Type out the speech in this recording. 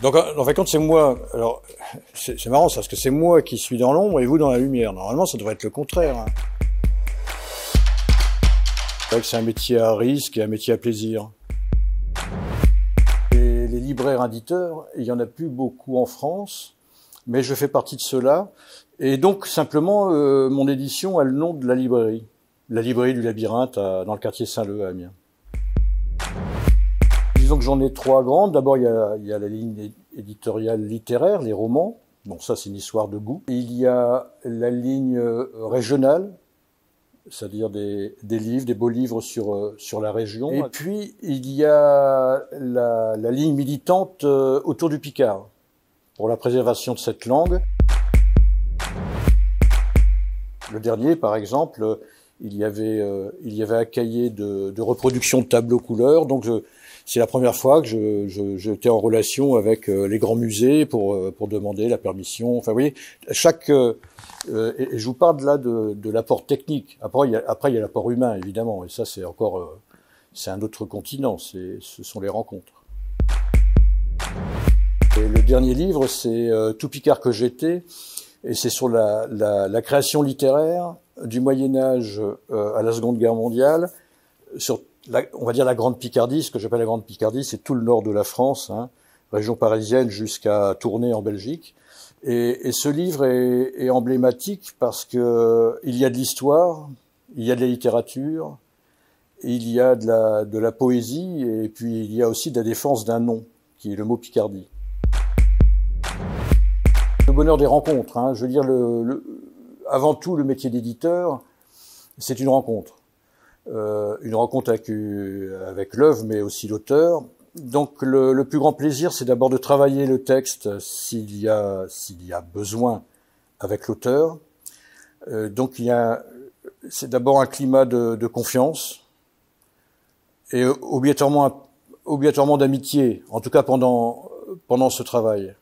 Donc, en fin de compte, c'est moi. Alors, c'est marrant, ça, parce que c'est moi qui suis dans l'ombre et vous dans la lumière. Normalement, ça devrait être le contraire. Hein. C'est vrai que c'est un métier à risque et un métier à plaisir. Et les libraires éditeurs, il y en a plus beaucoup en France, mais je fais partie de ceux-là. Et donc, simplement, mon édition a le nom de la librairie du Labyrinthe dans le quartier Saint-Leu à Amiens. Disons que j'en ai trois grandes. D'abord, il y a la ligne éditoriale littéraire, les romans. Bon, ça, c'est une histoire de goût. Il y a la ligne régionale, c'est-à-dire des livres, des beaux livres sur la région. Et puis, il y a la ligne militante autour du Picard, pour la préservation de cette langue. Le dernier, par exemple, il y avait un cahier de reproduction de tableaux couleurs, donc c'est la première fois que j'étais en relation avec les grands musées pour demander la permission. Enfin, vous voyez, et je vous parle là de l'apport technique. Après, il y a l'apport humain, évidemment, et ça, c'est un autre continent. Ce sont les rencontres. Et le dernier livre, c'est Tout Picard que j'étais, et c'est sur la création littéraire du Moyen-Âge à la Seconde Guerre mondiale, sur on va dire la Grande Picardie. Ce que j'appelle la Grande Picardie, c'est tout le nord de la France, hein, région parisienne jusqu'à Tournai en Belgique. Et ce livre est emblématique parce que il y a de l'histoire, il y a de la littérature, il y a de la poésie, et puis il y a aussi de la défense d'un nom, qui est le mot Picardie. Le bonheur des rencontres, hein, je veux dire, avant tout, le métier d'éditeur, c'est une rencontre. Une rencontre avec l'œuvre, mais aussi l'auteur. Donc le plus grand plaisir, c'est d'abord de travailler le texte s'il y a besoin avec l'auteur. Donc c'est d'abord un climat de confiance et obligatoirement d'amitié, en tout cas pendant ce travail.